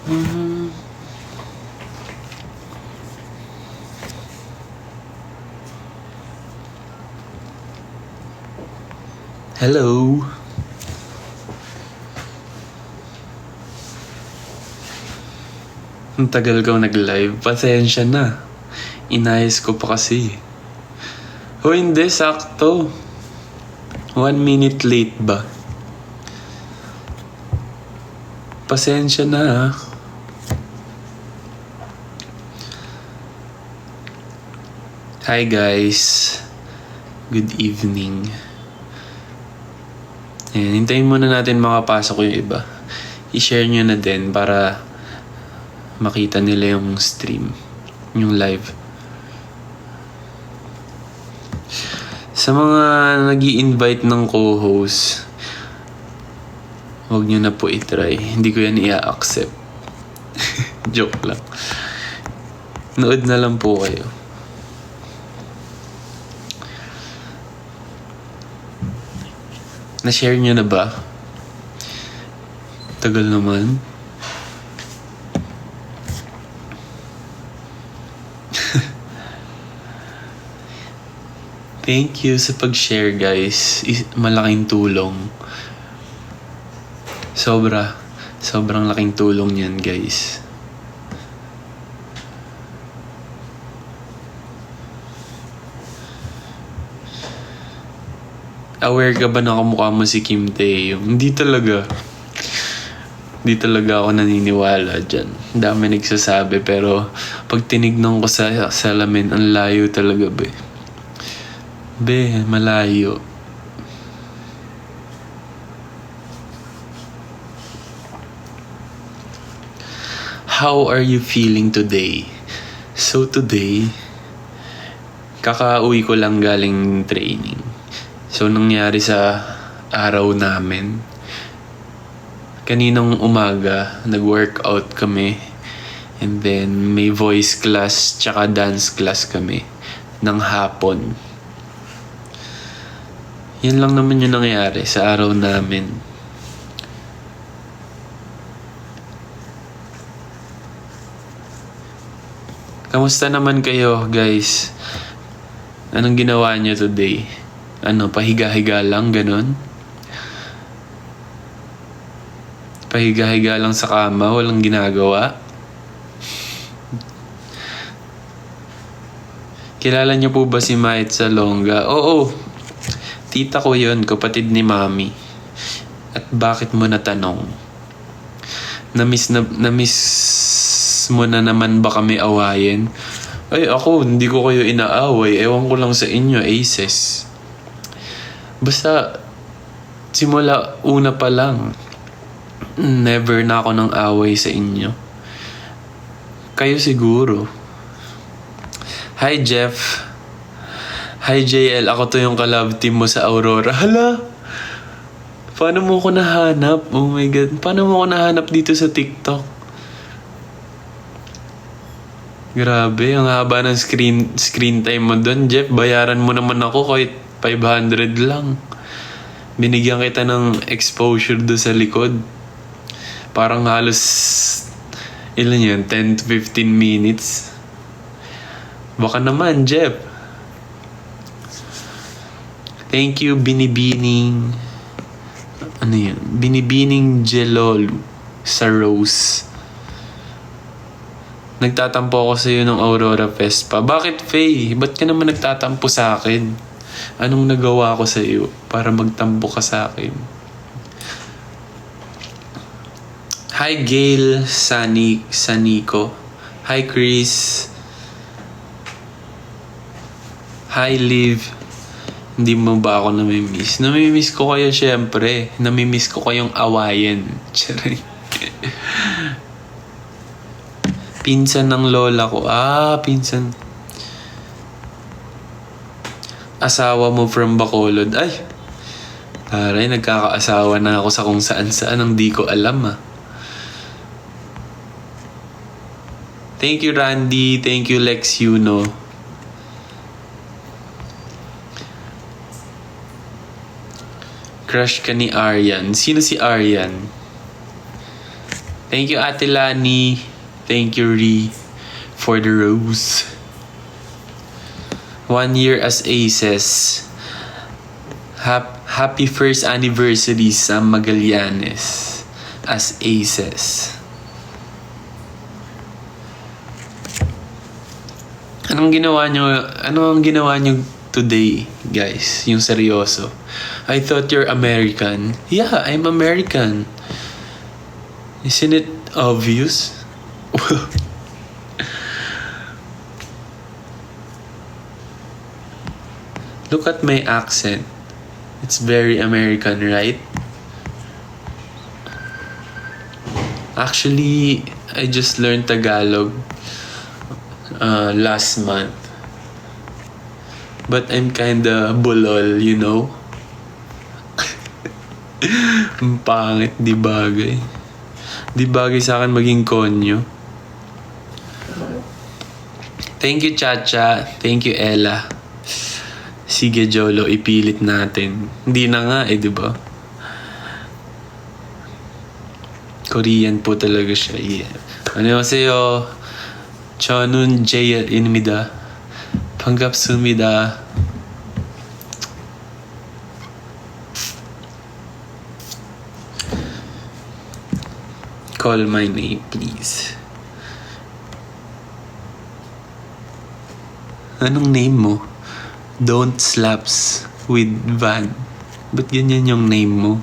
Mhm. Hello. Ang tagal ko nag-live. Pasensya na. Inayos ko pa kasi. O hindi, sakto. 1 minute late ba? Pasensya na ha. Hi guys. Good evening. Ayan, hintayin muna natin makapasok yung iba. I-share nyo na din para makita nila yung stream, yung live. Sa mga nag-i-invite ng co-host, huwag nyo na po itry. Hindi ko yan i-accept. Joke lang. Nood na lang po kayo. Na-share nyo na ba? Tagal naman. Thank you sa pag-share guys. Malaking tulong. Sobrang laking tulong yan guys. Aware ka ba na kamukha mo si Kim Tae? Hindi talaga. Hindi talaga ako naniniwala dyan. Dami nagsasabi pero pag tinignan ko sa salamin, ang layo talaga ba. Be, malayo. How are you feeling today? So today, kakauwi ko lang galing training. So nangyari sa araw namin, kaninang umaga, nag-workout kami. And then may voice class tsaka dance class kami ng hapon. Yan lang naman yung nangyari sa araw namin. Kamusta naman kayo, guys? Anong ginawa niyo today? Pahiga-higa lang, ganun? Pahiga-higa lang sa kama, walang ginagawa? Kilala niyo po ba si Mait Salonga? Oo. Tita ko yun, kapatid ni Mami. At bakit mo natanong? Namiss mo na naman ba kami awayin? Ay ako, hindi ko kayo inaaway. Ewan ko lang sa inyo, aces. Basta, simula una pa lang, never na ako ng away sa inyo. Kayo siguro. Hi Jeff. Hi JL, ako to yung ka-love team mo sa Aurora. Hala! Paano mo ko nahanap? Oh my God. Paano mo ko nahanap dito sa TikTok? Grabe, ang haba ng screen time mo doon, Jeff. Bayaran mo naman ako kahit 500 lang. Binigyan kita ng exposure doon sa likod. Parang halos, ilan yun? 10 to 15 minutes. Baka naman, Jeff. Thank you, Binibining. Ano yun? Binibining Jelol sa Rose. Nagtatampo ako sa'yo ng Aurora Fest pa. Bakit, Faye? Ba't ka naman nagtatampo sa akin? Anong nagawa ko sa'yo para magtampo ka sa akin? Hi, Gail Sanico. Hi, Chris. Hi, Liv. Hindi mo ba ako namimiss? Namimiss ko kayo syempre. Namimiss ko kayong awayin. Charay. Pinsan ng lola ko. Pinsan. Asawa mo from Bacolod. Ay! Aray, nagkakaasawa na ako sa kung saan-saan ang di ko alam Thank you, Randy. Thank you, Lex Yuno. Crush ka ni Aryan. Sino si Aryan? Thank you, Ate Lani. Thank you, Ri, for the rose. 1 year as Aces. Happy first anniversary sa Magallanes as Aces. Anong ginawa nyo today, guys? Yung seryoso. I thought you're American. Yeah, I'm American. Isn't it obvious? Look at my accent. It's very American, right? Actually, I just learned Tagalog last month. But I'm kinda bulol, you know? Ang pangit, di bagay. Di bagay sa akin maging konyo. Thank you, Chacha. Thank you, Ella. Sige, Jolo, ipilit natin. Hindi na nga di ba? Korean po talaga siya. Yeah. 안녕하세요. 저는 JL입니다. 반갑습니다. Call my name, please. Anong name mo? Don't slaps with Van. Ba't ganyan yung name mo?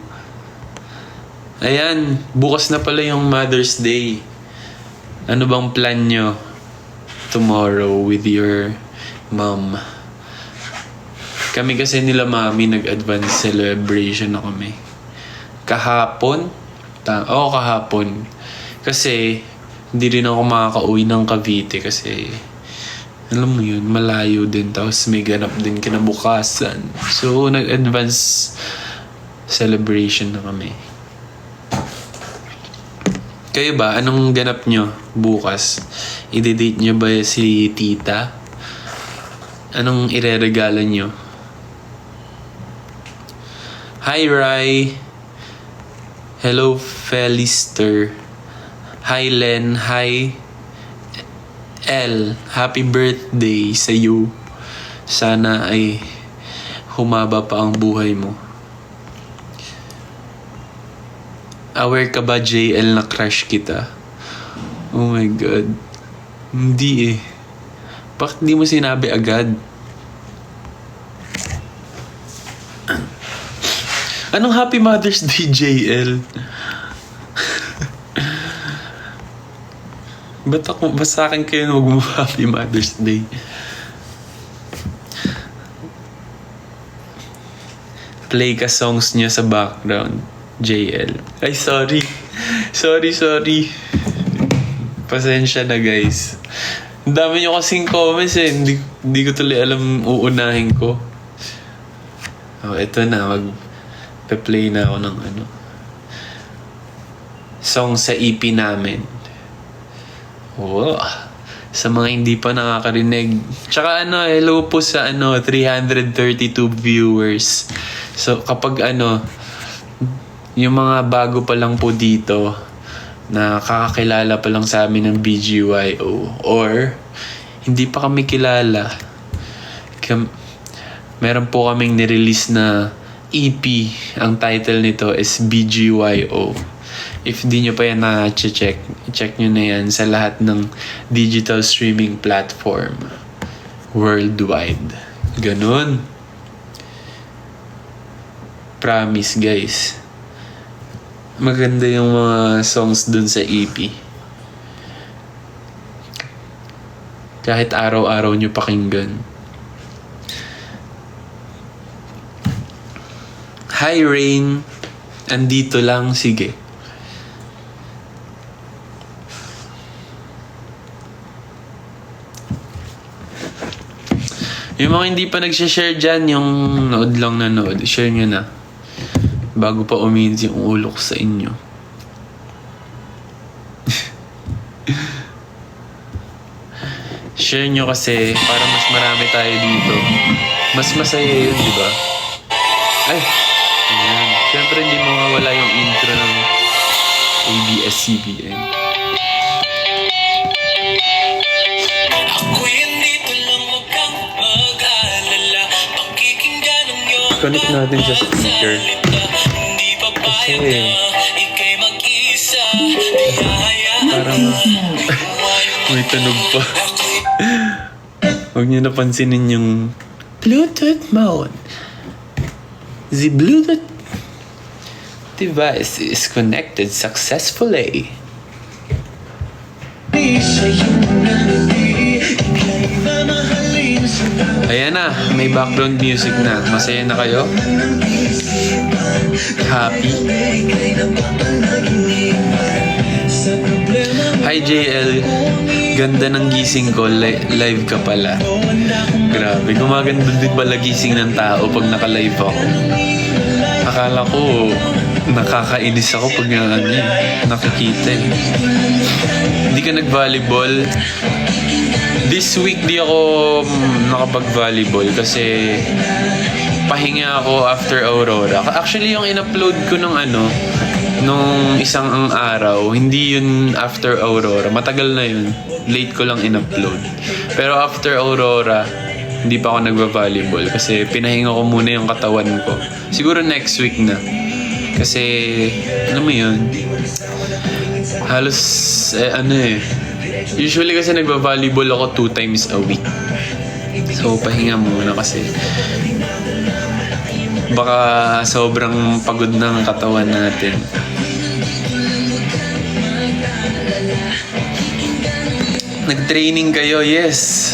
Ayan, bukas na pala yung Mother's Day. Ano bang plan nyo tomorrow with your mom? Kami kasi nila mami nag-advance celebration na kami. Kahapon? Kahapon. Kasi hindi rin ako makaka-uwi ng Cavite kasi alam mo yun, malayo din. Tapos may ganap din kinabukasan. So, nag-advance celebration na kami. Kayo ba? Anong ganap nyo bukas? I-date nyo ba si tita? Anong ireregalo nyo? Hi, Rai. Hello, Felister. Hi, Len. Hi, L. Happy birthday sa iyo. Sana ay humaba pa ang buhay mo. Aware ka ba, JL, na crush kita? Oh my God. Hindi eh. Bakit di mo sinabi agad? Anong Happy Mother's Day, JL? Ba't sa akin kayo mag-Happy Mother's Day? Play ka songs niya sa background, JL. Ay, sorry. Sorry. Pasensya na, guys. Ang dami nyo kasing comments eh. Hindi ko tuloy alam uunahin ko. Ito na. Magpe-play na ako ng song sa EP namin. Sa mga hindi pa nakakarinig. Tsaka hello po sa 332 viewers. So, kapag yung mga bago pa lang po dito na kakakilala pa lang sa amin ng BGYO or hindi pa kami kilala, meron po kaming nirelease na EP. Ang title nito is BGYO. If di nyo pa yan na-check, check nyo na yan sa lahat ng digital streaming platform worldwide. Ganun. Promise, guys. Maganda yung mga songs dun sa EP. Kahit araw-araw nyo pakinggan. Hi, Rain. Andito lang. Sige. Yung mga hindi pa nag-share dyan, yung nood lang na nood, share nyo na. Bago pa umiinit yung ulo ko sa inyo. Share nyo kasi para mas marami tayo dito. Mas masaya yun, di ba? Ay! Ayan. Siyempre hindi mawawala yung intro ng ABS-CBN. Connect natin sa speaker. Kasi parang may tunog pa. Huwag niyo napansinin yung Bluetooth mode. The Bluetooth device is connected successfully. Ayan na, may background music na. Masaya na kayo? Happy? Hi JL, ganda ng gising ko, live ka pala. Grabe, gumaganda din pala gising ng tao pag naka-live ako. Akala ko, nakakainis ako pag nakikita eh. Hindi ka nag-volleyball? This week di ako nakapag-volleyball kasi pahinga ako after Aurora. Actually, yung in-upload ko nung nung isang araw, hindi yun after Aurora. Matagal na yun. Late ko lang in-upload. Pero after Aurora, hindi pa ako nagba-volleyball kasi pinahinga ko muna yung katawan ko. Siguro next week na. Kasi, alam mo yun, halos, usually kasi nagba-volleyball ako 2 times a week. So, pahinga muna kasi baka sobrang pagod ng katawan natin. Nag-training kayo? Yes.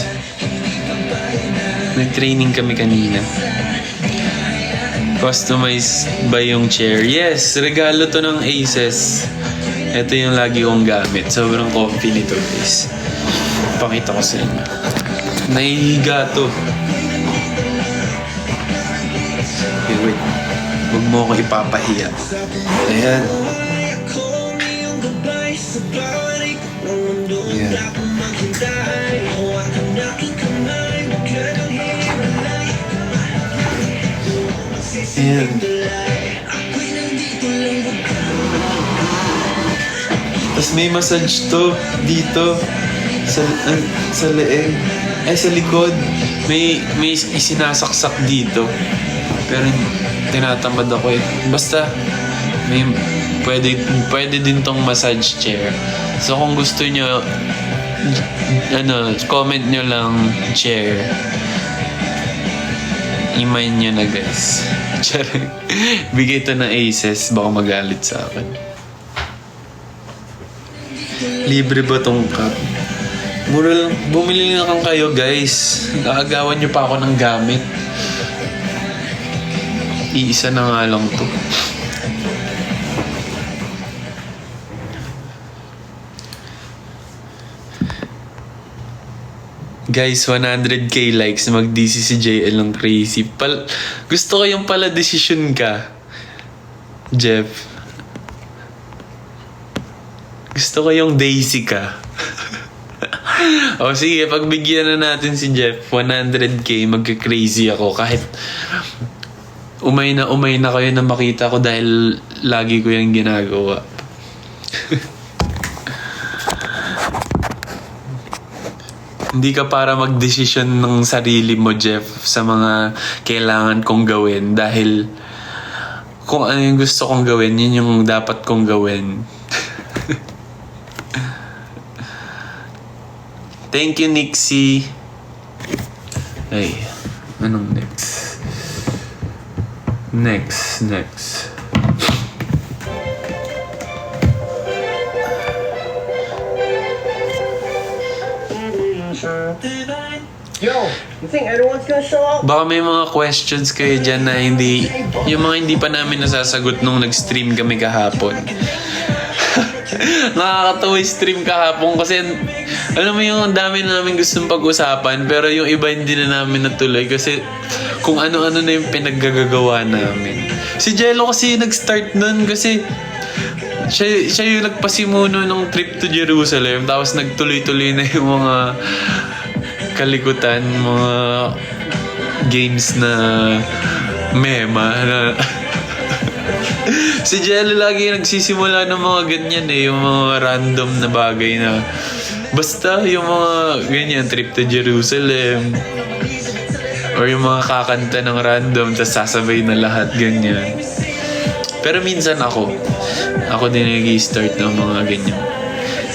Nag-training kami kanina. Customize ba yung chair? Yes, regalo to ng Aces. Ito yung lagi kong gamit. Sobrang comfy nito, guys. Pakita ko sa inyo. Nahihiga to. Okay, wait. Huwag mo ako ipapahiya. Ayan. Ayan. Ayan. Tapos may massage to dito sa leeg. Sa likod. May isinasaksak dito. Pero tinatamad ako eh. Basta may pwede din tong massage chair. So kung gusto nyo comment nyo lang chair. Imain nyo na guys. Bigay to ng Aces. Baka magalit sa akin. Libre ba tong cup? Mura lang. Bumili na kang kayo guys. Nakagawan nyo pa ako ng gamit. Iisa na nga lang to. Guys, 100k likes. Mag-DC si JL ng crazy. Gusto ko yung pala decision ka, Jeff. Gusto ko yung Daisy ka. O sige, pagbigyan na natin si Jeff. 100k, magka-crazy ako. Kahit umay na kayo na makita ko dahil lagi ko yung ginagawa. Hindi ka para mag-desisyon ng sarili mo, Jeff, sa mga kailangan kong gawin. Dahil kung ano yung gusto kong gawin, yun yung dapat kong gawin. Thank you, Nixie. Ay, anong next? Next. Yo, you think everyone's gonna show up? Baka may mga questions kayo dyan na yung mga hindi pa namin nasasagot nung nag-stream kami kahapon. Nakakatawa yung stream kahapon kasi alam mo yung dami na namin gustong pag-usapan pero yung iba hindi na namin natuloy kasi kung ano-ano na yung pinaggagawa namin. Si Jello kasi nag-start nun kasi siya yung nagpasimuno ng trip to Jerusalem tapos nagtuloy-tuloy na yung mga kalikutan, mga games na mema na Si Jello lagi nagsisimula ng mga ganyan eh, yung mga random na bagay na basta yung mga ganyan, trip to Jerusalem or yung mga kakanta ng random tapos sasabay na lahat ganyan. Pero minsan ako din nag-i-start ng mga ganyan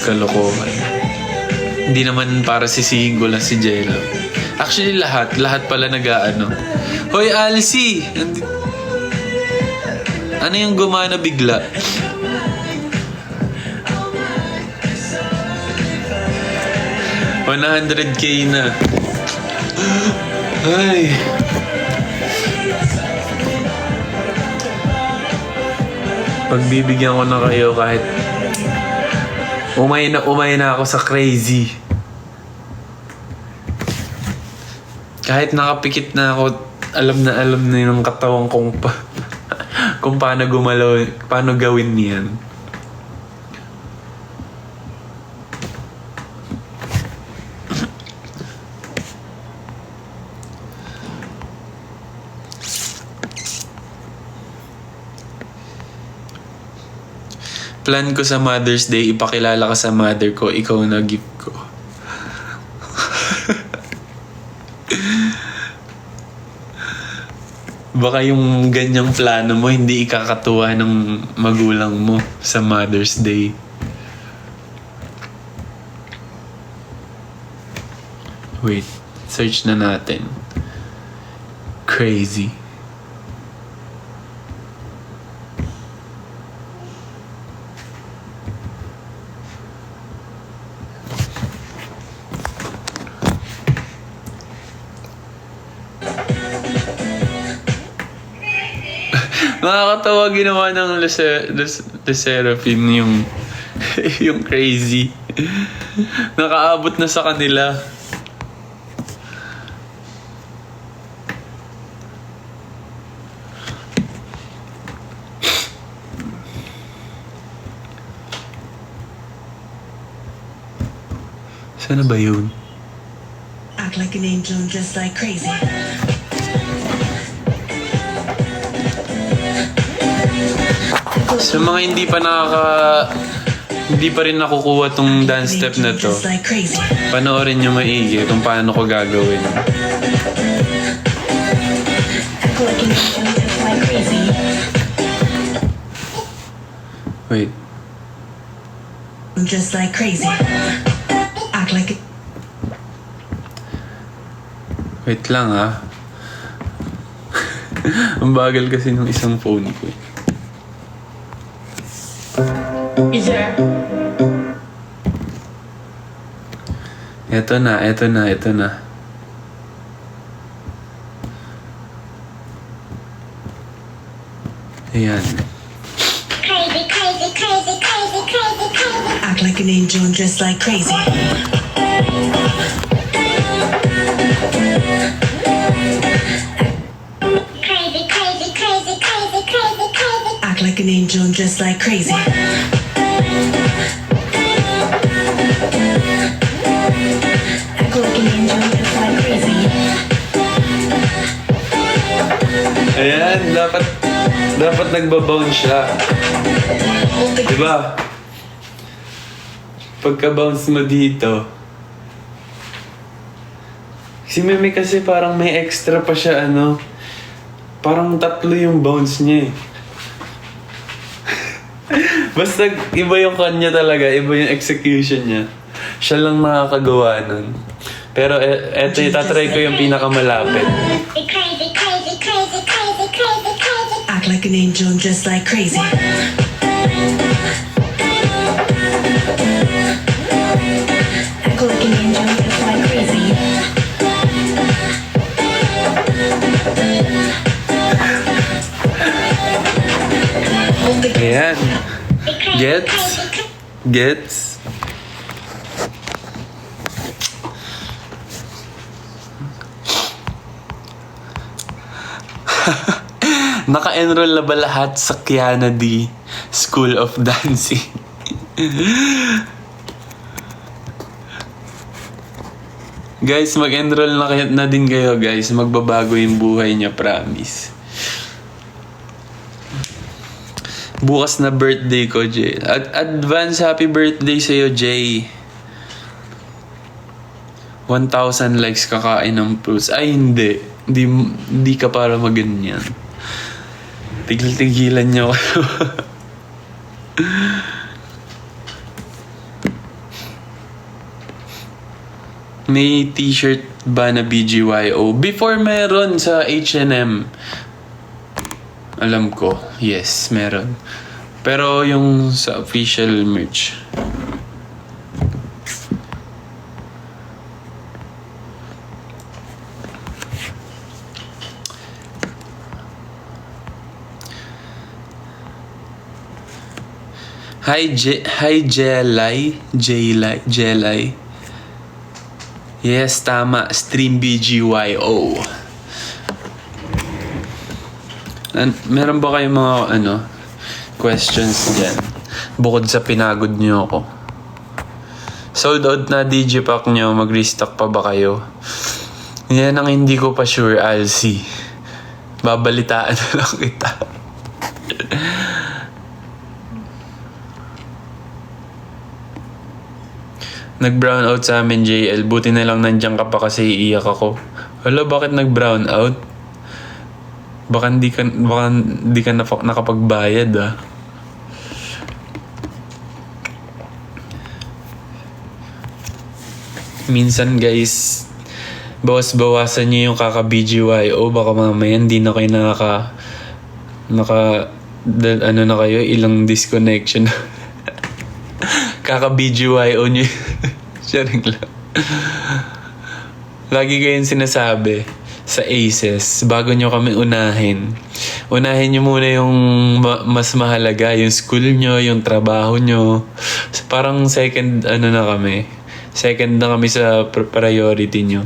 kalokohan. Hindi naman para sisihin ko lang si Jello. Actually lahat pala nag-aano. Hoy Alcy! Ano yung gumana bigla? $100K na. Ay. Pagbibigyan ko na kayo kahit umay na ako sa crazy. Kahit nakapikit na ako, alam na yung katawan kong kung paano gumalaw, paano gawin niyan. Plan ko sa Mother's Day, ipakilala ka sa mother ko, ikaw na gift ko. Baka yung ganyang plano mo, hindi ikakatuwa ng magulang mo sa Mother's Day. Wait, search na natin. Crazy. Nakakatawa ginawa ng Le Seraphim yung yung crazy. Nakaabot na sa kanila. Sana ba yun? Act like an angel and dress like crazy. Sa mga hindi pa rin nakukuha tong dance step na to, Just like crazy. panoorin nyo maigi kung paano ko gagawin. Act like an angel and dress like crazy. Wait. Just like crazy. Act like it. Wait lang ha. Ang bagal kasi ng isang phone ko eh. Is there? Ito na. Ayan. Crazy, crazy, crazy, crazy, crazy, crazy. Act like an angel and dress like crazy. Crazy, crazy, crazy, crazy, crazy, crazy. Act like an angel and dress like crazy. Act like an angel and dress like crazy. Ayan, dapat nagbabounce siya. Diba? Pagka-bounce mo dito, si Meme kasi parang may extra pa siya, ano, parang 3 yung bounce niya eh. Basta iba yung kanya talaga, iba yung execution niya. Siya lang nakakagawa nun. Pero eto, itatry ko yung pinakamalapit. Crazy, crazy, crazy, crazy, crazy, crazy. Act like an angel and dress like crazy. Act like an angel and dress like crazy. Ayan. Crazy, Gets? crazy, crazy. Gets? Naka-enroll na ba lahat sa Kiana D School of Dancing? Guys, mag-enroll na din kayo, guys. Magbabago yung buhay niya, promise. Bukas na birthday ko, Jay. Advance happy birthday sa'yo, Jay. 1,000 likes kakain ng fruits. Ay, hindi. Hindi ka para maganyan. Tigil-tigilan niyo ako. May t-shirt ba na BGYO? Before meron sa H&M. Alam ko, yes, meron. Pero yung sa official merch. Hi Jelay. Yes, tama. Stream BGYO. Meron ba kayong mga questions dyan? Bukod sa pinagod nyo ako. Sold out na Digipack nyo. Mag-restock pa ba kayo? Yan ang hindi ko pa sure, Alcy. Babalitaan na lang kita. Nag-brown out sa amin, JL. Buti na lang nandiyan ka pa kasi iiyak ako. Hala, bakit nag-brown out? Baka hindi ka nakapagbayad, ah. Minsan, guys, bawas-bawasan nyo yung kaka-BGYO. Baka mamaya hindi na kayo na kayo, ilang disconnection. Kaka-BGYO nyo. Sharing lang. Lagi kayong sinasabi sa Aces, bago nyo kami unahin nyo muna yung mas mahalaga, yung school nyo, yung trabaho nyo. Parang second na kami sa priority nyo.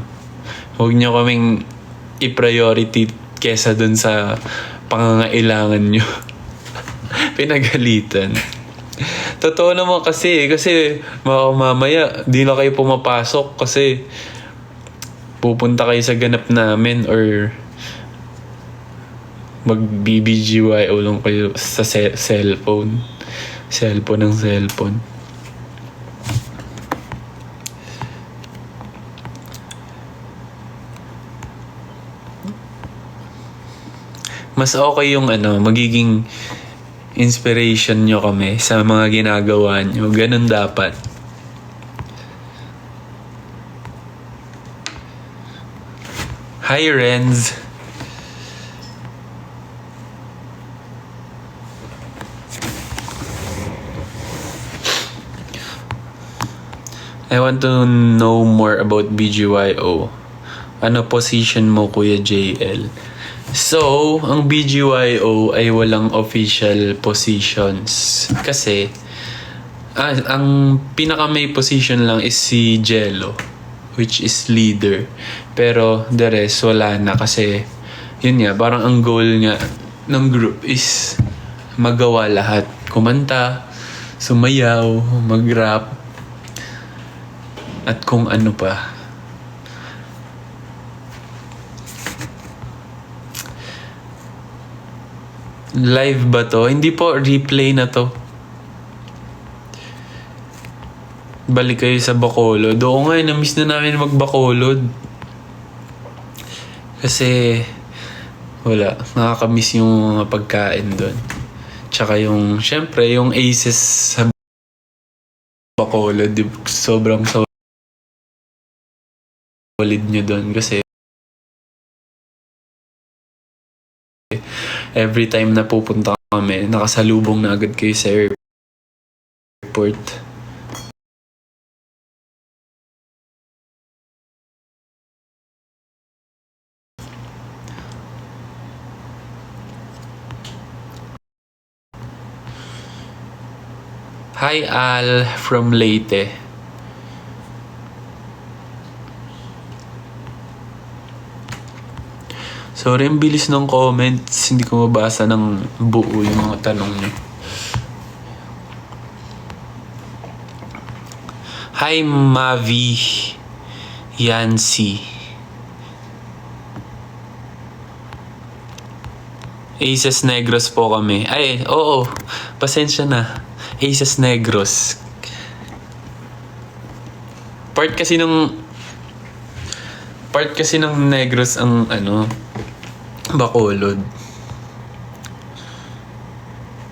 Huwag nyo kaming i-priority kesa dun sa pangangailangan nyo. Pinagalitan. Totoo naman kasi mamaya di na kayo pumapasok kasi pupunta kayo sa ganap namin or mag-BBGYO lang kayo sa cellphone ng cellphone. Mas okay yung magiging inspiration nyo kami sa mga ginagawa nyo. Ganun dapat. Hi, Renz. I want to know more about BGYO. Ano position mo, Kuya JL? So, ang BGYO ay walang official positions. Kasi, ang pinaka may position lang is si Jello, which is leader. Pero, the rest, wala na. Kasi, yun nga, parang ang goal nga ng group is magawa lahat. Kumanta, sumayaw, mag-rap, at kung ano pa. Live ba to? Hindi po, replay na to. Balik kayo sa Bacolod. Oo nga, na-miss na namin mag-Bacolod. Kasi, wala. Nakakamiss yung mga pagkain doon. Tsaka yung, syempre, yung Aces sa Bacolod. Sobrang solid nyo doon. Kasi, every time na pupunta kami, nakasalubong na agad kayo sa airport. Hi Al from Leyte. Sorry, ang bilis ng comments. Hindi ko mabasa ng buo yung mga tanong niyo. Hi, Mavi Yancy. Aces Negros po kami. Ay, oo. Pasensya na. Aces Negros. Part kasi ng Negros ang Bacolod.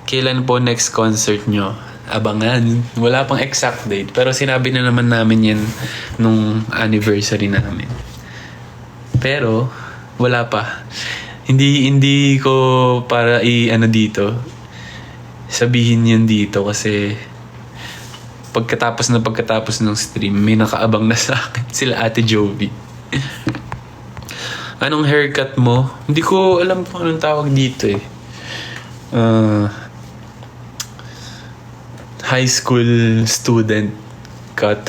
Kailan po next concert nyo? Abangan. Wala pang exact date. Pero sinabi na naman namin yan nung anniversary namin. Pero, wala pa. Hindi ko para dito. Sabihin yun dito kasi pagkatapos ng stream, may nakaabang na sa akin. Sila Ate Jovi. Anong haircut mo? Hindi ko alam kung anong tawag dito eh. High school student cut.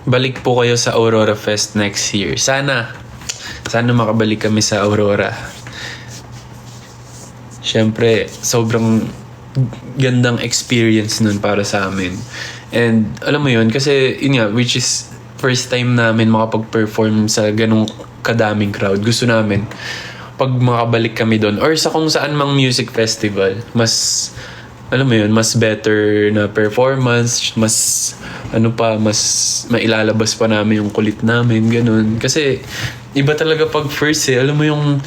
Balik po kayo sa Aurora Fest next year. Sana makabalik kami sa Aurora. Siyempre, sobrang gandang experience nun para sa amin. And alam mo yun, kasi yun nga, which is first time namin makapag-perform sa ganong kadaming crowd. Gusto namin, pag makabalik kami doon, or sa kung saan mang music festival, mas, alam mo yun, mas better na performance, mas mailalabas pa namin yung kulit namin, ganun. Kasi, iba talaga pag first alam mo yung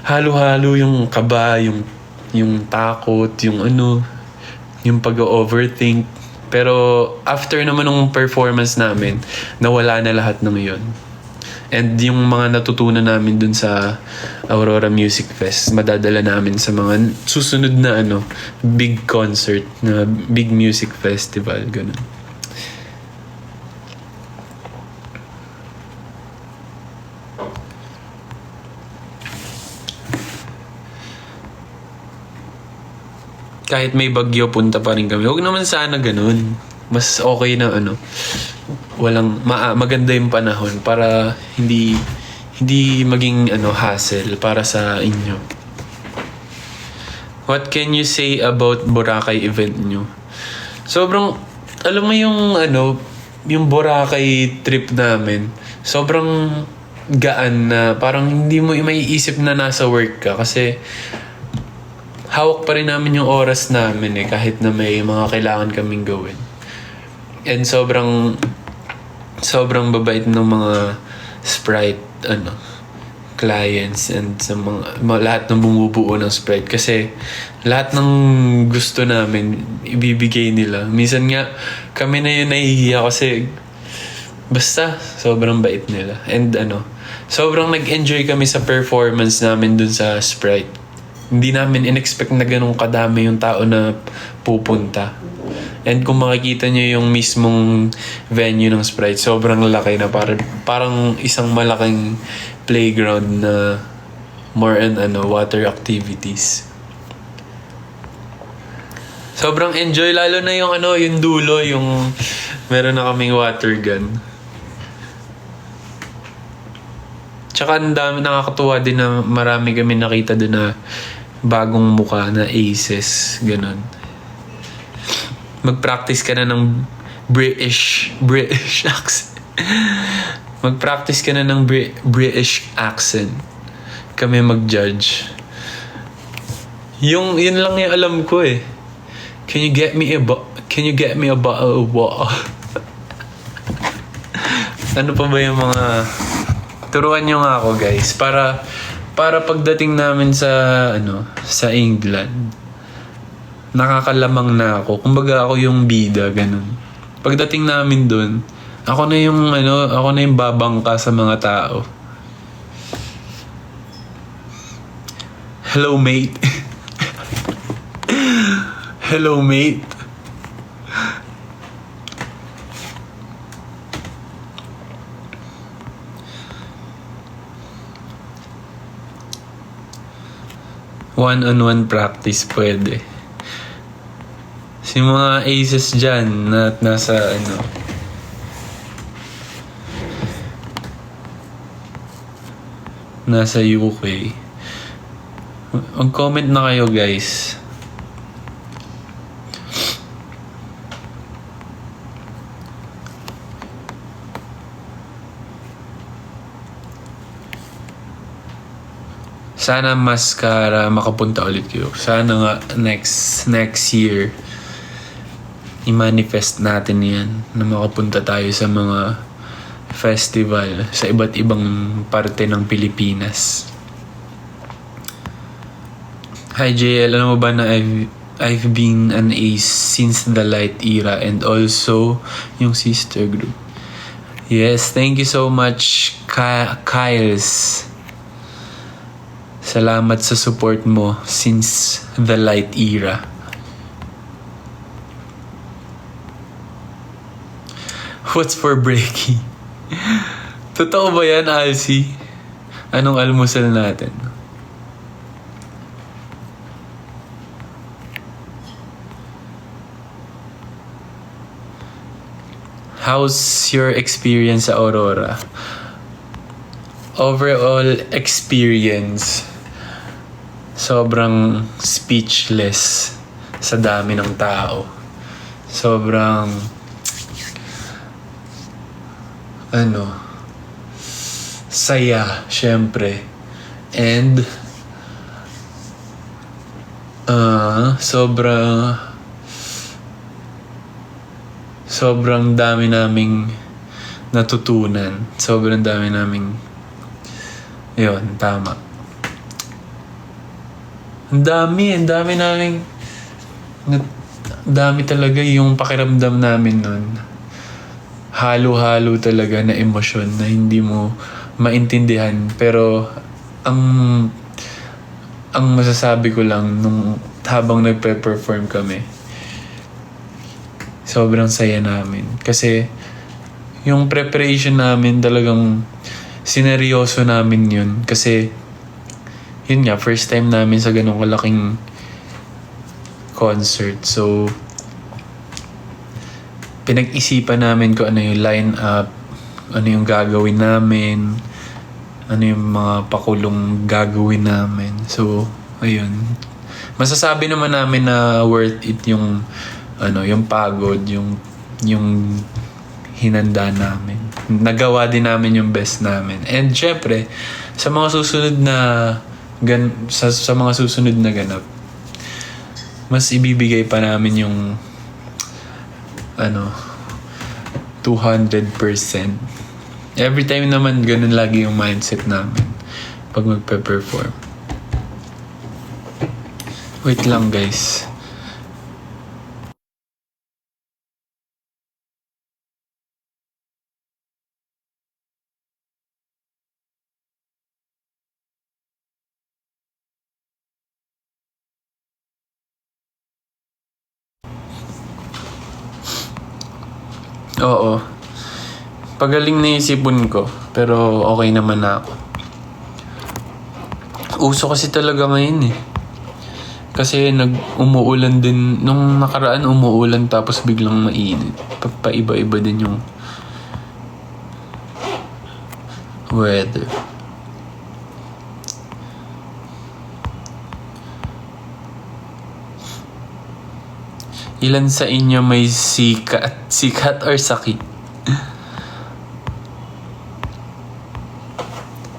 halo-halo yung kaba, yung takot, yung pag-overthink. Pero, after naman ng performance namin, nawala na lahat ng yun. And yung mga natutunan namin dun sa Aurora Music Fest, madadala namin sa mga susunod na big concert, na big music festival, ganun. Kahit may bagyo, punta pa rin kami. Huwag naman sana ganun. Mas okay na maganda yung panahon para hindi maging hassle para sa inyo. What can you say about Boracay event nyo? Sobrang, alam mo yung Boracay trip namin, sobrang gaan na parang hindi mo maiisip na nasa work ka kasi hawak pa rin namin yung oras namin kahit na may mga kailangan kaming gawin. And sobrang babait ng mga Sprite clients and sa mga lahat ng bumubuo ng Sprite kasi lahat ng gusto namin ibibigay nila. Minsan nga kami na yun nahihiya kasi basta sobrang bait nila. And sobrang nag-enjoy kami sa performance namin dun sa Sprite. Hindi namin in-expect na ganun kadami yung tao na pupunta. And kung makikita nyo yung mismong venue ng Sprite, sobrang laki na parang isang malaking playground na more on water activities. Sobrang enjoy, lalo na yung yung dulo, yung meron na kaming water gun. Tsaka ang dami, nakakatuwa din na marami kami nakita doon na bagong mukha na aces, ganun. Mag-practice ka na ng British accent. Mag-practice ka na ng British accent. Kami mag-judge. Yun lang yung alam ko eh. Can you get me a bottle of water? Ano pa ba yung mga... Turuan nyo nga ako guys para pagdating namin sa England, nakakalamang na ako. Kumbaga ako yung bida, ganun. Pagdating namin doon, ako na yung babangka sa mga tao. Hello mate. Hello mate. One-on-one practice pwede. Si mga aces dyan na nasa nasa UK. Mag-comment na kayo guys. Sana mascara makapunta ulit kayo. Sana nga next year i-manifest natin yan na makapunta tayo sa mga festival sa iba't ibang parte ng Pilipinas. Hi JL, alam mo ba na I've been an ace since the light era and also yung sister group. Yes, thank you so much Kyles. Salamat sa support mo since the light era. What's for breaking? Totoo ba yan, Alcy? Anong almusal natin? How's your experience sa Aurora? Overall experience, sobrang speechless sa dami ng tao. Sobrang saya, syempre. And sobrang dami naming natutunan. Sobrang dami naming yun, tama. Ang dami talaga yung pakiramdam namin nun. Halo-halo talaga na emosyon na hindi mo maintindihan. Pero ang masasabi ko lang nung habang nagpe-perform kami, sobrang saya namin. Kasi yung preparation namin talagang sineryoso namin yun. Kasi yun nga, first time namin sa ganong kalaking concert. So pinag-isipan namin kung ano yung line-up, ano yung gagawin namin, ano yung mga pakulong gagawin namin. So, ayun. Masasabi naman namin na worth it yung yung pagod, yung hinanda namin. Nagawa din namin yung best namin. And syempre, sa mga susunod na sa mga susunod na ganap, mas ibibigay pa namin yung 200%. Every time naman ganun lagi yung mindset namin pag magpe-perform. Wait lang guys. Oo. Pagaling na yung sipon ko. Pero okay naman na ako. Uso kasi talaga ngayon eh. Kasi umuulan din. Nung nakaraan umuulan tapos biglang mainit. Paiba-iba din yung weather. Ilan sa inyo may sikat or sakit?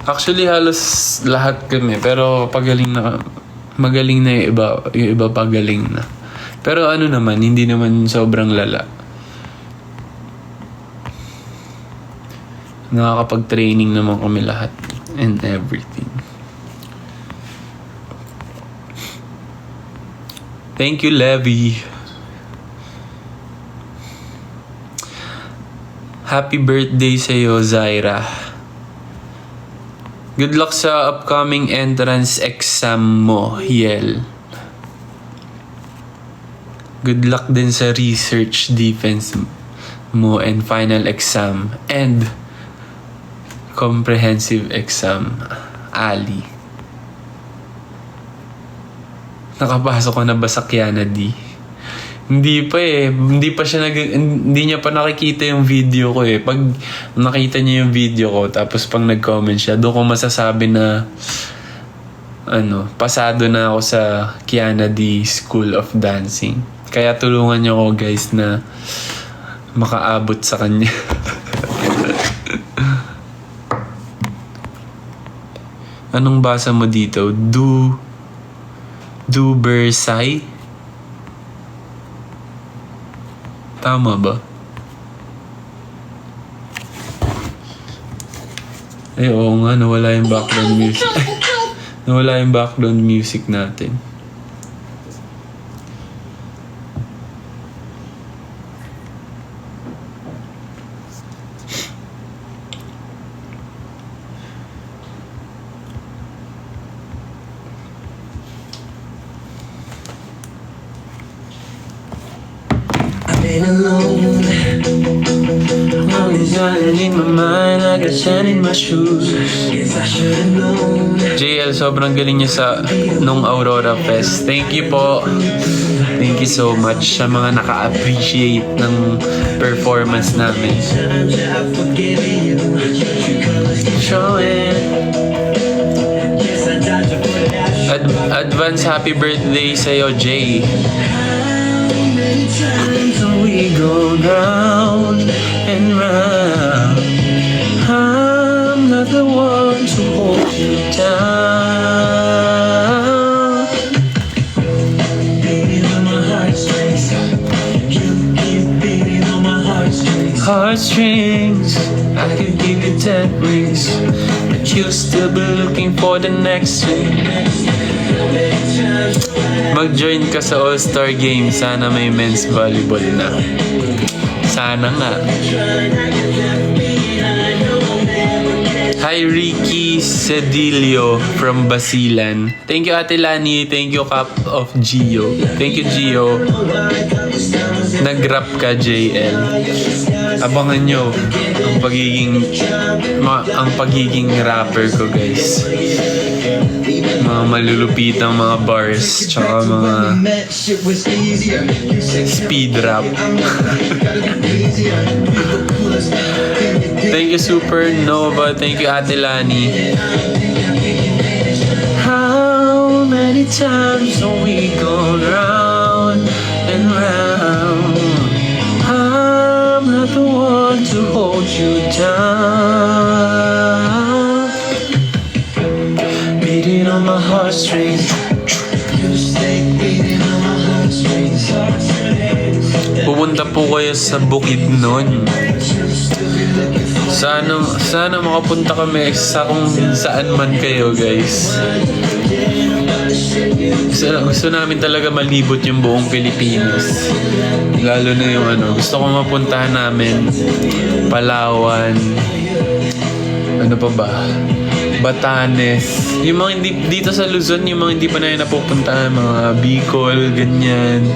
Actually, halos lahat kami. Pero magaling na yung iba pagaling na. Pero naman, hindi naman sobrang lala. Nakakapag-training naman kami lahat. And everything. Thank you, Levy. Happy birthday sa'yo, Zaira. Good luck sa upcoming entrance exam mo, Yel. Good luck din sa research defense mo and final exam. And comprehensive exam, Ali. Nakapasok ko na ba sa Kiana D? Hindi pa eh. Hindi niya pa nakikita yung video ko eh. Pag nakita niya yung video ko, tapos pag nag-comment siya, doon ko masasabi na pasado na ako sa Kiana D School of Dancing. Kaya tulungan niyo ako guys na makaabot sa kanya. Anong basa mo dito? Dubersai? Tama ba? Ay, oo nga, nawala yung background music. Nawala yung background music natin. Been alone. Always running in my mind, I got sand in my shoes. Guess I should've known. JL, sobrang galing niya sa nung Aurora Fest. Thank you po. Thank you so much sa mga naka-appreciate ng performance namin. Times that I've forgiven you. Your colors keep showing. Guess I tried to put it out. Advance happy birthday sa'yo, Jay. Many times we go round and round. I'm not the one to hold you down. Beating on my heartstrings. You keep beating on my heartstrings. Heartstrings. I could give you 10 rings, but you'll still be looking for the next ring. Mag-join ka sa All-Star Game. Sana may men's volleyball na. Sana nga. Hi, Ricky Cedilio from Basilan. Thank you, Ate Lani. Thank you, Cup of Gio. Thank you, Gio. Nag-rap ka, JL. Abangan nyo ang pagiging rapper ko, guys. Mga malulupitang mga bars, tsaka mga speed rap. Thank you, Supernova. Thank you, Ate Lani. How many times have we gone round and round? I'm not the one to hold you down. Beating on my heartstrings. You stay beating on my heartstrings. Pupunta po kayo sa Bukidnon. Sana makapunta kami sa kung saan man kayo, guys. Gusto namin talaga malibot yung buong Pilipinas. Lalo na yung gusto ko mapuntahan namin Palawan. Ano pa ba? Batanes. Yung mga hindi, dito sa Luzon, yung mga hindi pa na napupuntahan, mga Bicol, ganyan.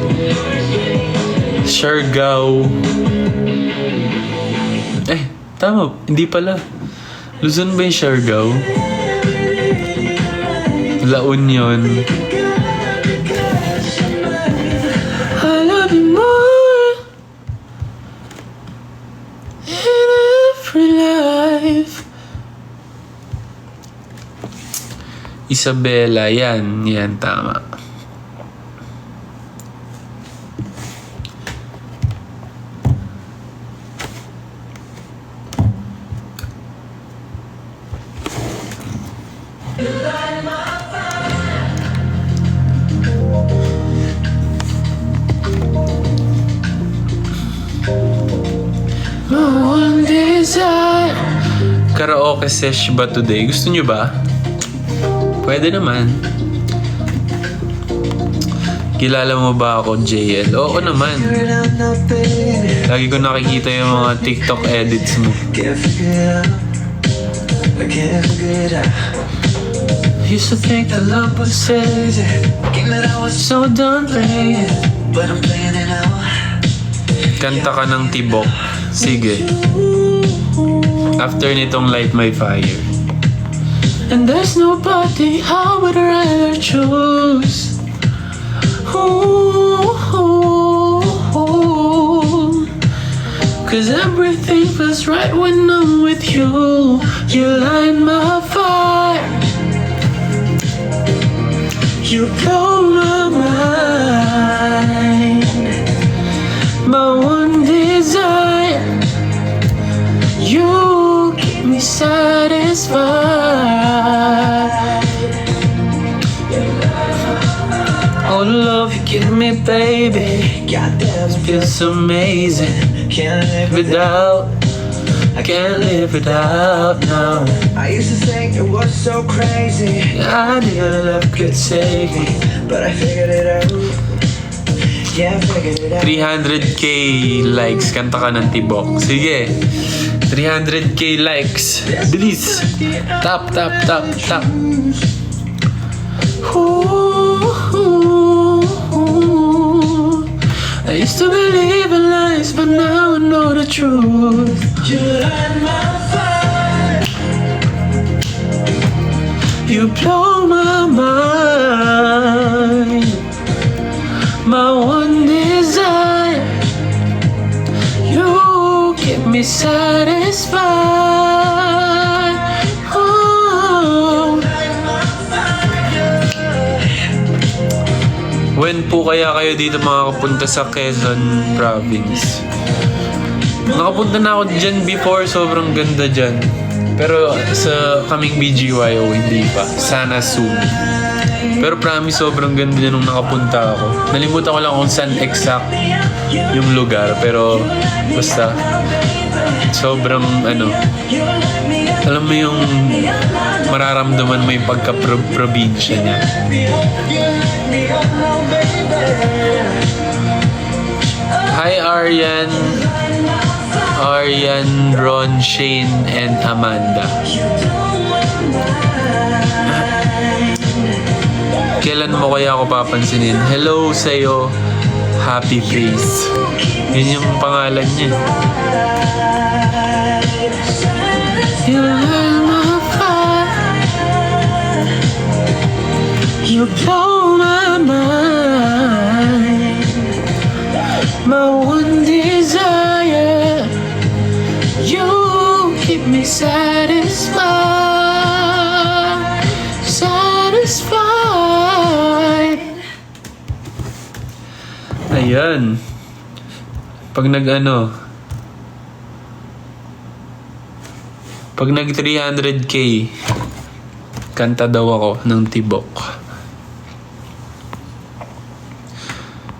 Siargao. Tama, hindi pala. Luzon ba yung Siargao? La Union. I love you more in every life. Isabela, yan, tama. One desire. Karaoke sesh ba today? Gusto nyo ba? Pwede naman. Kilala mo ba ako, JL? Oo naman. Lagi ko nakikita yung mga TikTok edits mo. Used to think that love was easy, that I was so done playing, but I'm playing it out. Kanta ka ng tibok. Sige. After nitong Light My Fire. And there's nobody I would rather choose. Ooh, ooh, ooh. Cause everything feels right when I'm with you. You light my fire. You blow my mind. My one desire. You keep me satisfied. it, baby. Goddamn, Feels amazing. can't live Without, I can't live without now. I used to think it was so crazy, I knew love could save me. but I figured it out. Yeah, I figured it out. 300k likes, kanta ka ng tibok. Sige. 300k likes. Bilis. Tap, tap, tap, tap. I used to believe in lies, but now I know the truth. You light my fire. You blow my mind. My one desire. You keep me satisfied. Oh. When po kaya kayo dito makakapunta sa Quezon Province? Nakapunta na ako dyan before, sobrang ganda dyan. Pero sa kaming BGYO, hindi pa. Sana soon. Pero promise, sobrang ganda niya nung nakapunta ako. Nalimutan ko lang kung saan exact yung lugar. Pero basta, sobrang alam mo yung mararamdaman mo yung pagka-probinsya niya. Hi Aryan, Ron, Shane, and Amanda. Kailan mo kaya ako papansinin? Hello sa'yo, Happy Face. Yun yung pangalan niya. You light my fire. You blow my mind. My one desire. You keep me satisfied. Satisfied. Ayan. Pag pag nag 300k, kanta daw ako ng tibok.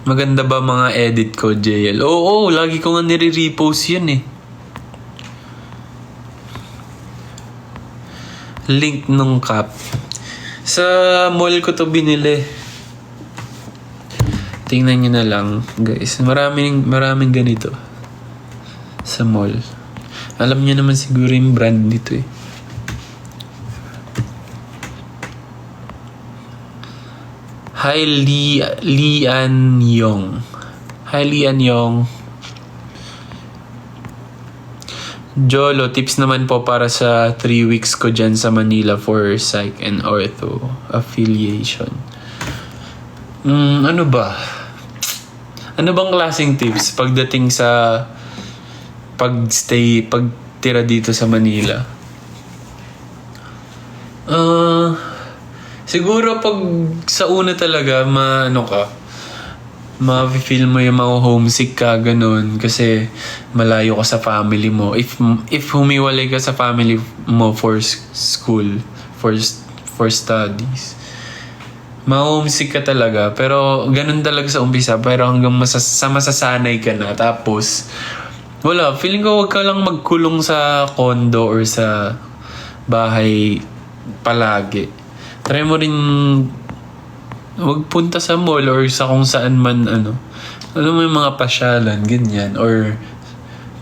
Maganda ba mga edit ko, JL? Oo, lagi ko nga nire-repost yun eh. Link nung cap. Sa mall ko to binili. Tingnan nyo na lang, guys. Maraming ganito. Sa mall. Alam nyo naman siguro yung brand nito eh. Hi, Lian Yong. Hi, Lian Yong. Jolo, tips naman po para sa 3 weeks ko dyan sa Manila for psych and ortho affiliation. Ano ba? Ano bang klaseng tips pagdating sa pagtira dito sa Manila? Siguro pag sa una talaga, ma-feel mo yung mga homesick ka, ganun. Kasi malayo ka sa family mo. If humiwalay ka sa family mo for school, for studies, ma-homesick ka talaga. Pero ganun talaga sa umpisa. Pero hanggang masasanay ka na. Tapos, wala. Feeling ko wag ka lang magkulong sa condo or sa bahay palagi. Try mo rin wag punta sa mall or sa kung saan man alam mo yung mga pasyalan, ganyan. Or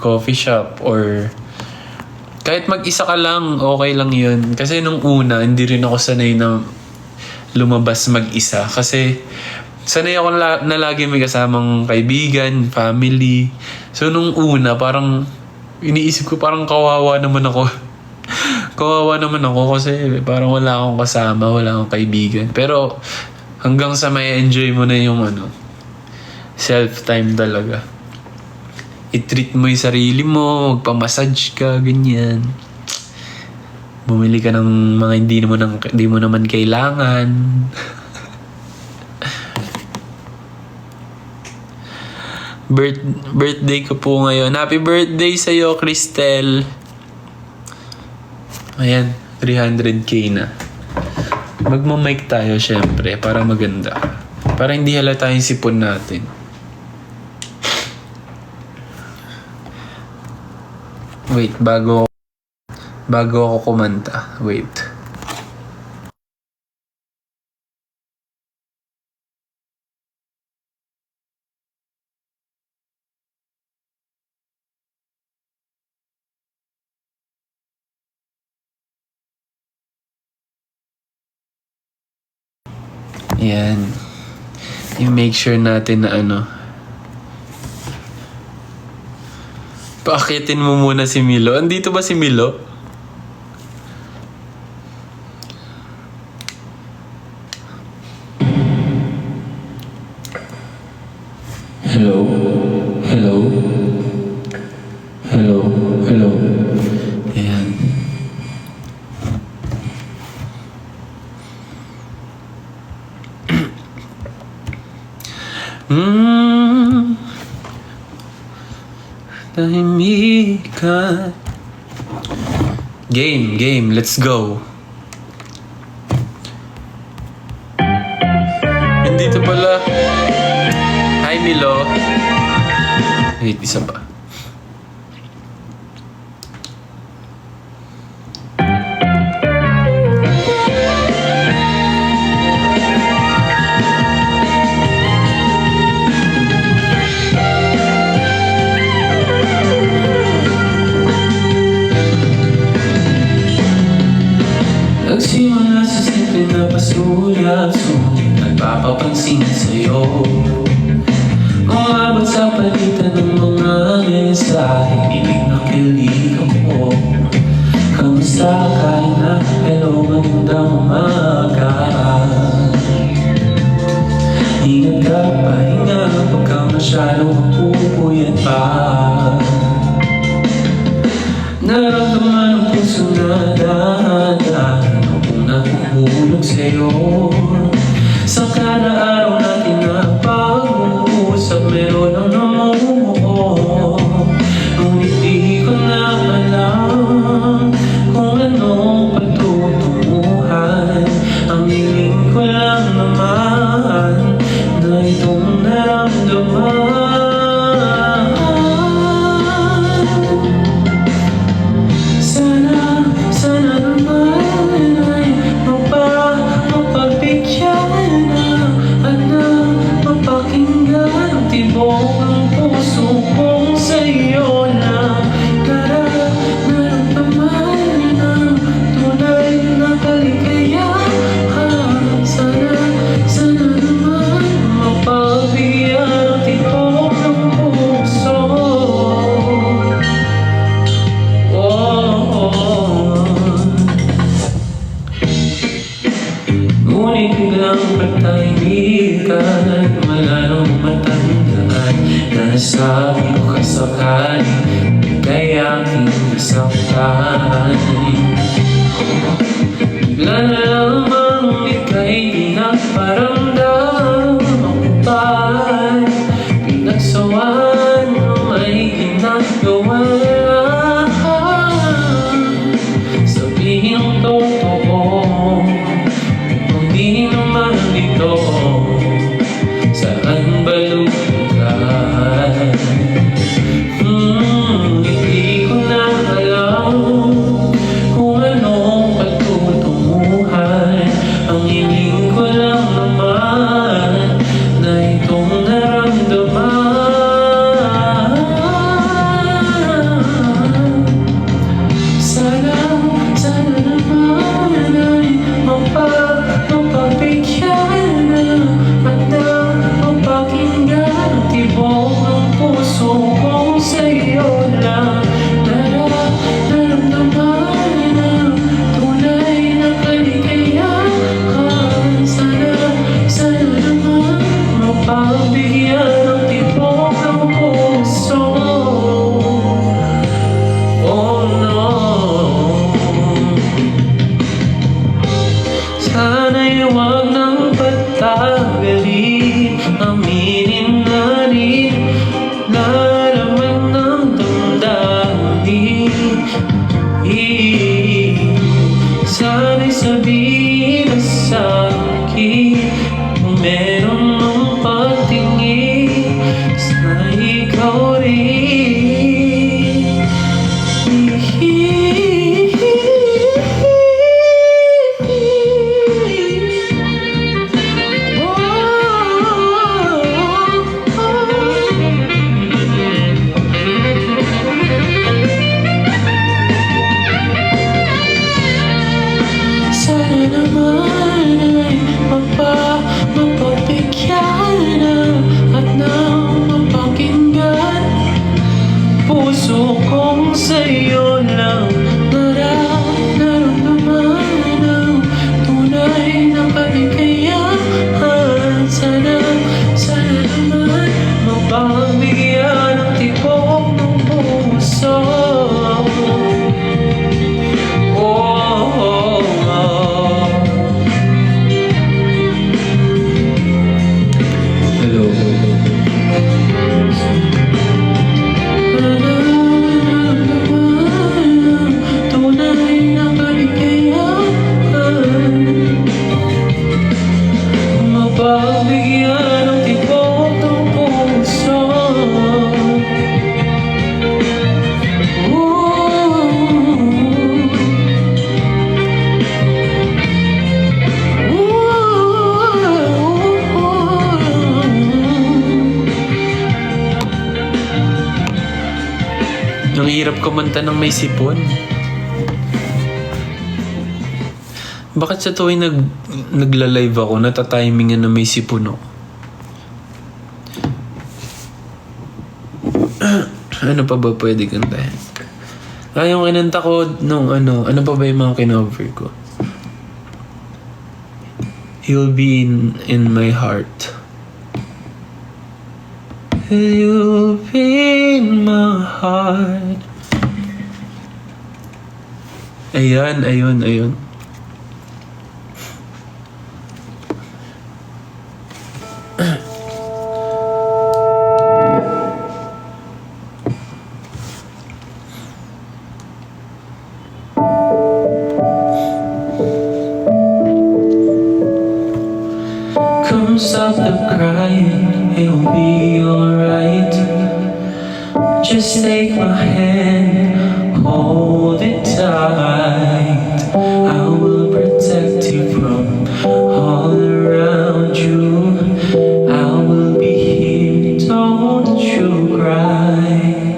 coffee shop or kahit mag-isa ka lang, okay lang yun. Kasi nung una, hindi rin ako sanay na lumabas mag-isa. Kasi sanay ako na lagi may kasamang kaibigan, family. So nung una, parang iniisip ko parang kawawa naman ako. Kawawa naman ako kasi parang wala akong kasama, wala akong kaibigan. Pero hanggang sa may enjoy mo na yung self-time talaga. I-treat mo yung sarili mo, magpa-massage ka, ganyan. Bumili ka ng mga hindi mo naman kailangan. Birthday ko po ngayon. Happy birthday sa'yo, Cristel. Ayan, 300k na. Magmamic tayo syempre para maganda. Para hindi halata yung sipon natin. Wait, bago ako kumanta. Wait. Yan. I-make sure natin na ano. Paakitin mo muna si Milo. Andito ba si Milo? Hello? Hello? Hello? Hello? Yan. Tahimikan. Game, let's go. Nandito pala. Hi, Milo. Wait, isa pa. Nagsimula sa simple na pasulat, sulit nagpapapansin sa'yo. Umabot sa palitan ng mga mensahe, ibig na kilig ako. Kamusta, kain na, hello, magandang umaga. Ingat ka, pahinga, pagka masyadong mapupuyat pa. Naramdaman ang puso na dahan kung nahuhulog sa'yo. Sa kada araw natin na pag-uusap, meron ang namumuo. Ngunit di ko na alam kung anong patutunguhan. Ang hiling ko lang naman na itong naramdaman. Sana naman ay mapagbigyan at na mapakinggan ang tibok ng puso kong sa'yo na nararamdaman ng tunay na kaligayahan. Sana naman mapagbigyan ang tibok ng puso. Ngunit biglang pagtahimikan, wala nang matandaan. Nasabi ko kasakali, kaya aking nasaktan. Bigla na lamang ika'y di nagparamdam. Ako ba'y pinagsawan o may ginagawa? Sabihin ang totoo, hindi naman dito. Saan ba lugar? Hindi ko na alam kung anong patutunguhan. Ang hiling ko lang naman na itong naramdaman. Sana naman ay mapabigyan at na mapakinggan ang tibok ng puso kong sa'yo lang. Nararamdaman ng tunay na kaligayahan. Sana naman mapabigyan ang tibok ng puso. Oh no. Sana'y huwag nang patagalin, aminin na rin, lalaman ng damdamin. Sana'y sabihin na sa'kin kung meron mang Sana naman ay mapagbigyan at nang mapakinggan. Puso kong sa'yo lang nararamdaman ang tunay na kaligayahan. Sana naman mapagbigyan ang tibok ng puso. Hello. Tunay na kaligayahan, mapagbigyan ang tibok ng puso. Ang hirap kumanta ng may sipon. Bakit sa tuwing nagla-live ako, natatimingan na may sipon ako? Ano pa ba pwede kantahin? Yung kinanta ko nung ano pa ba yung mga kinover ko? You'll be in my heart. You'll be in my heart. Ayun. Come stop the crying, it'll be alright. Just take my hand, hold it tight. I will protect you from all around you. I will be here, don't you cry.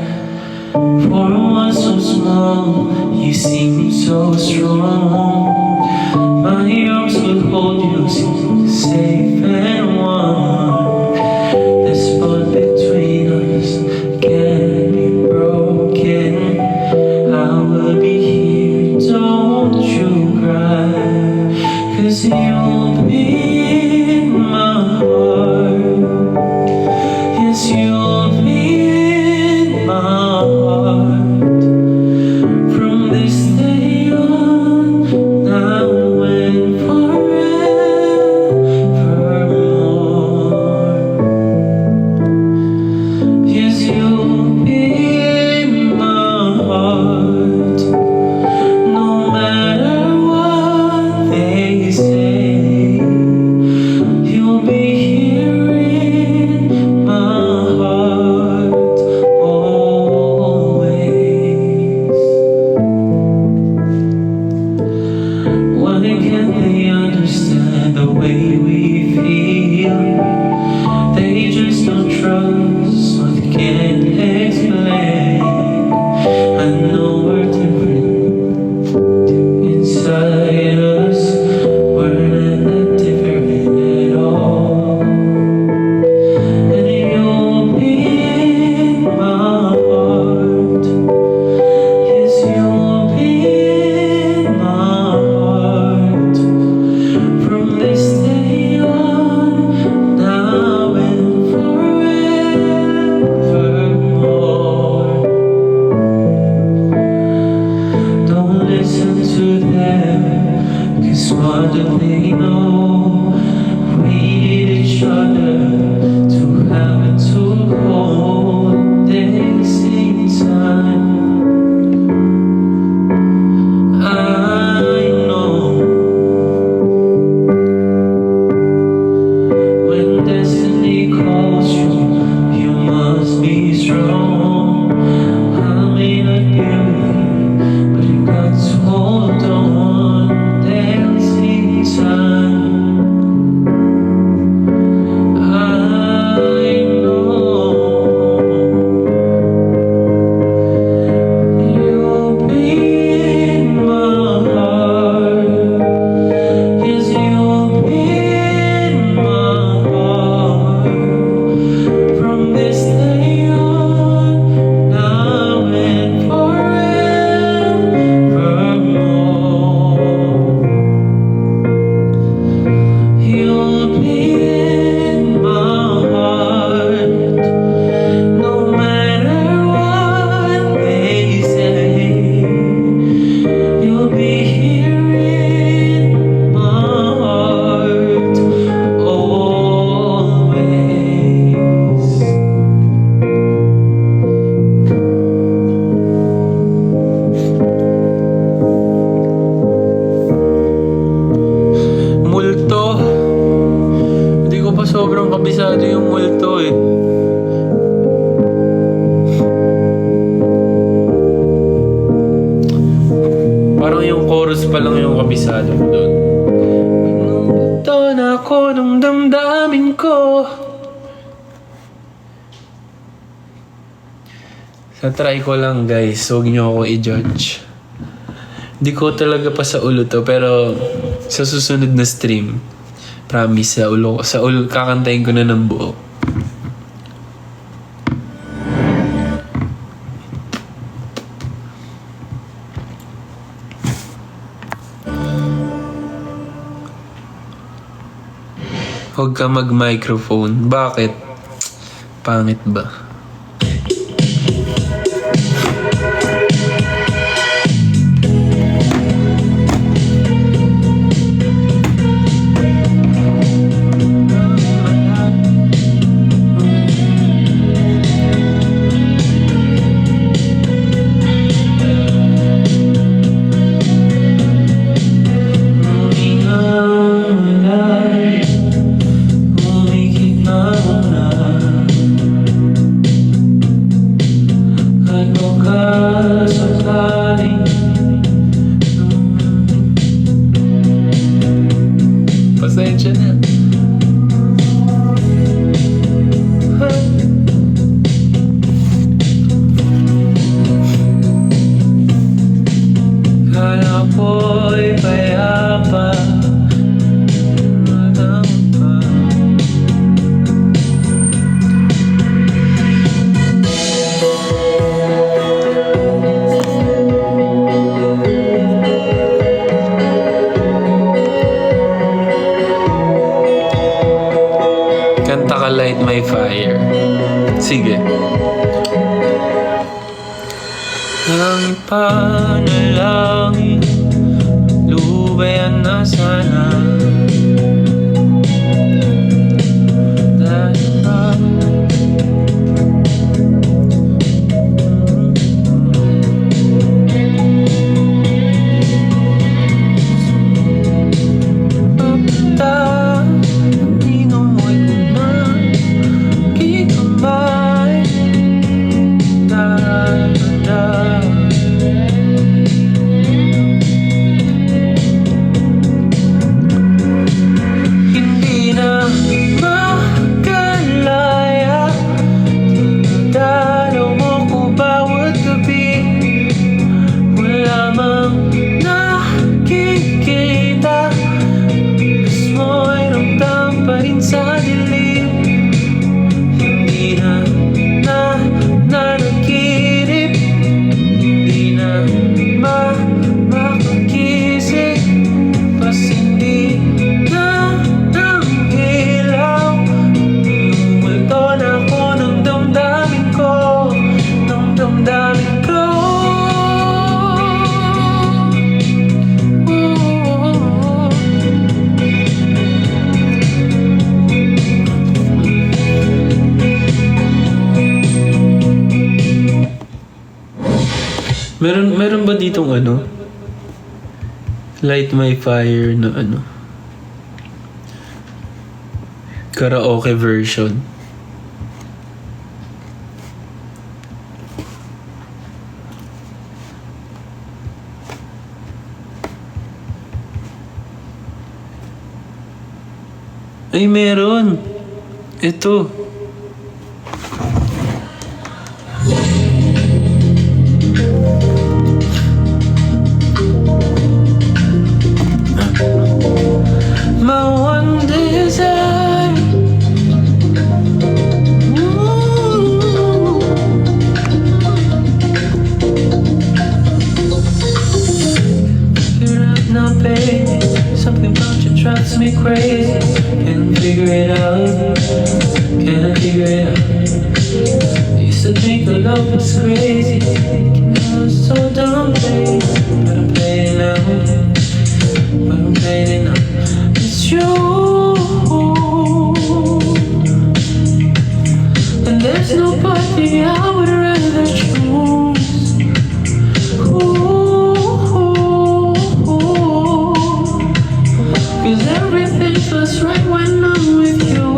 For one so small, you seem so strong. My arms will hold you safe and warm. This bond between us can't be broken. I will be here, don't you cry. 'Cause you'll be in my heart. Yes, you'll be in my heart. From this day on, now and forevermore. Yes, you'll be in my heart. No matter what they say, you'll be here in my heart always. Why can't they understand the way we feel? They just don't trust what they can't explain. I know we're different inside us. We're not that different at all. And you'll be in my heart. Yes, you'll be in my heart. From this day on, now and forevermore. Don't listen to them, 'cause what do they know? We need each other to have and to hold at the same time. I know when destiny calls you, you must be strong. I may not be with you, but you got to hold on at the same time. I kabisado yung multo eh. Parang yung chorus pa lang yung kabisado ko doon. Ito na ako ng damdamin ko. Sa try ko lang guys, huwag niyo ako i-judge. Di ko talaga pa sa ulo to, pero sa susunod na stream, promise sa ulo kakantayin ko na ng buo. Huwag ka mag-microphone. Bakit? Pangit ba? Pasensya na. Kala ko'y payapa. Kanta ka Light My Fire. Sige. Langit pa na langit, lubayan na sana. Dahil pa Meron ba ditong ano? Light My Fire na ano? Karaoke version. Ay, meron. Ito. My one desire. Ooh. Figure out now, baby. Something about you drives me crazy. Can't figure it out. Can't figure it out. Used to think the love was crazy. I was so dumb, baby. But I'm playing now. But I'm playing now. It's you. And there's nobody I would rather choose. Cause everything feels right when I'm with you.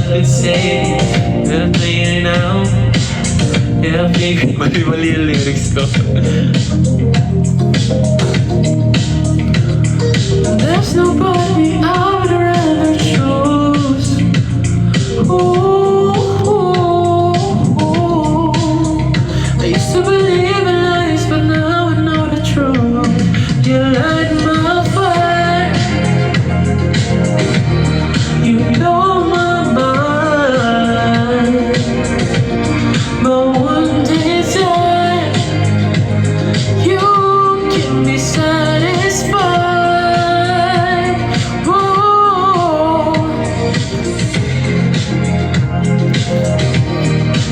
let's say, gonna play it now. Yeah, baby. Mali yung lyrics ko. There's nobody I would rather choose. Ooh, I used to believe in lies, but now I know the truth. You light my fire. You blow my mind. But one desire, you keep me satisfied. Whoa.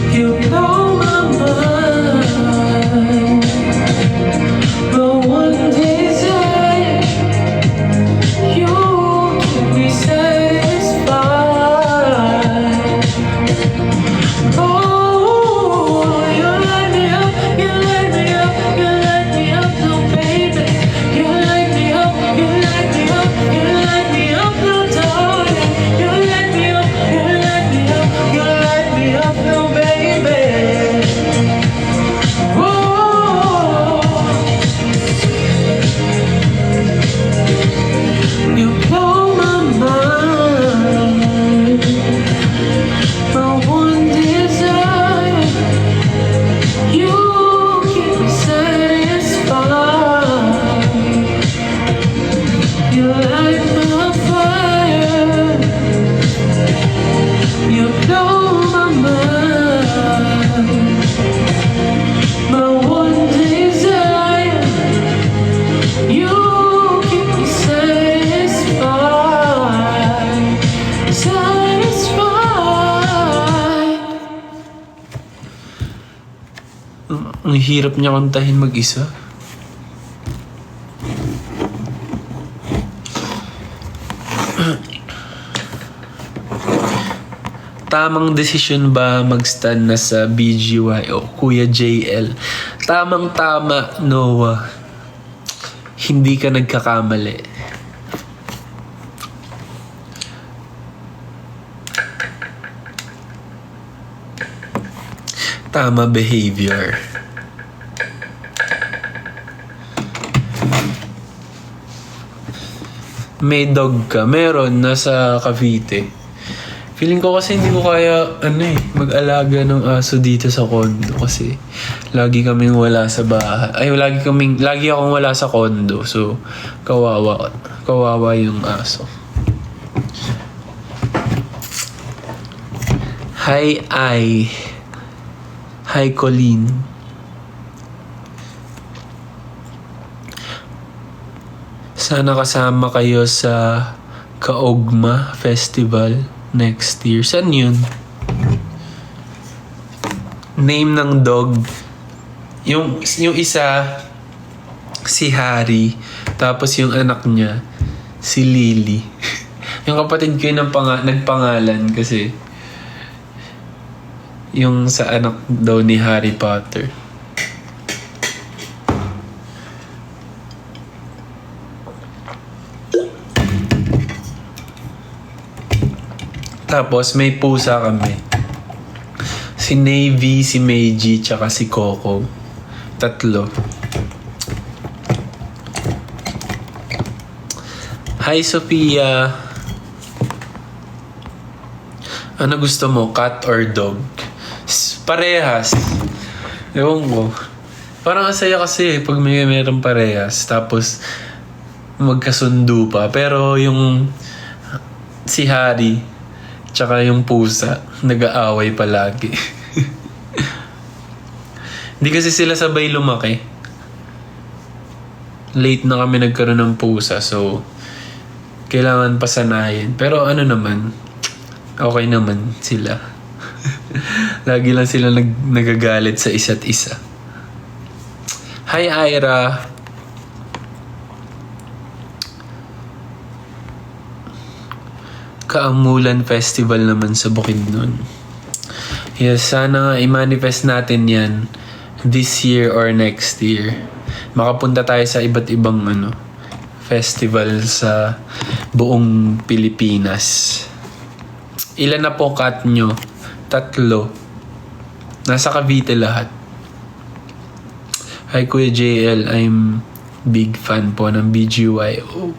You blow my mind. But one desire, you keep me satisfied. Oh, you light me up, you light me up, you light me up, no baby. You light me up, you light me up, you light me up, no darling. You light me up, you light me up, you light me up, no baby. Whoa, you blow my mind. My one desire, you keep me satisfied. You light my fire. You blow my mind. My one desire, you keep me satisfied. Satisfied. Ang hirap niya kantahin mag-isa. Tamang desisyon ba mag-stand na sa BGY o Kuya JL? Tamang-tama, Noah. Hindi ka nagkakamali. Tama behavior. May dog ka. Meron, nasa Cavite. Feeling ko kasi hindi ko kaya, mag-alaga ng aso dito sa condo kasi lagi kaming wala sa bahay. Ay, lagi akong wala sa condo. So, kawawa yung aso. Hi, Colleen. Sana kasama kayo sa Kaogma Festival next year. Saan yun? Name ng dog. Yung isa, si Harry. Tapos yung anak niya, si Lily. Yung kapatid ko yung nagpangalan kasi yung sa anak daw ni Harry Potter. Tapos may pusa kami. Si Navy, si Meiji, tsaka si Coco. 3. Hi, Sophia. Ano gusto mo? Cat or dog? Parehas. Ewan ko. Parang asaya kasi pag meron parehas. Tapos magkasundo pa. Pero yung si Harry tsaka yung pusa, nag-aaway palagi. Hindi kasi sila sabay lumaki. Late na kami nagkaroon ng pusa, so kailangan pasanayin. Pero naman, okay naman sila. Lagi lang sila nagagalit sa isa't isa. Hi, Ira. Kaamulan Festival naman sa Bukidnon. Yes, sana i-manifest natin yan this year or next year. Makapunta tayo sa iba't ibang festival sa buong Pilipinas. Ilan na po cat nyo? 3. Nasa Cavite lahat. Hi Kuya JL, I'm big fan po ng BGYO.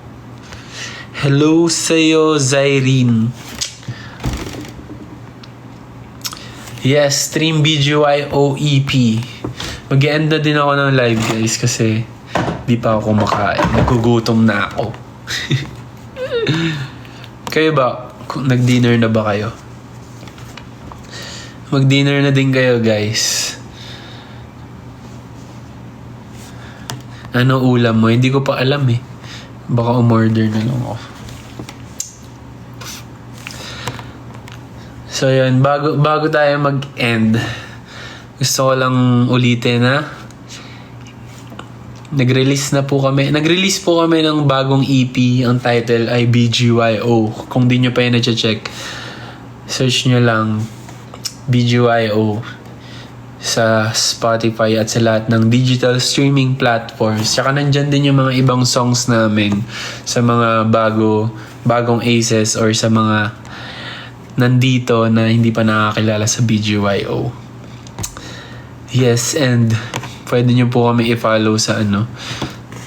Hello sa'yo, Zyrene. Yes, stream BGYO EP. Mag-e-end na din ako ng live guys kasi di pa ako kumakain. Nagugutom na ako. Kayo ba? Nag-dinner na ba kayo? Mag-dinner na din kayo guys. Ano ulam mo? Hindi ko pa alam eh. Baka umorder na lang ako. So yun, bago tayo mag-end, gusto ko lang ulitin na nag-release po kami ng bagong EP. Ang title ay BGYO. Kung di nyo pa yun na-check, search nyo lang BGYO sa Spotify at sa lahat ng digital streaming platforms. Tsaka nandyan din yung mga ibang songs namin sa mga bagong aces or sa mga nandito na hindi pa nakakilala sa BGYO. Yes, and pwede nyo po kami i-follow sa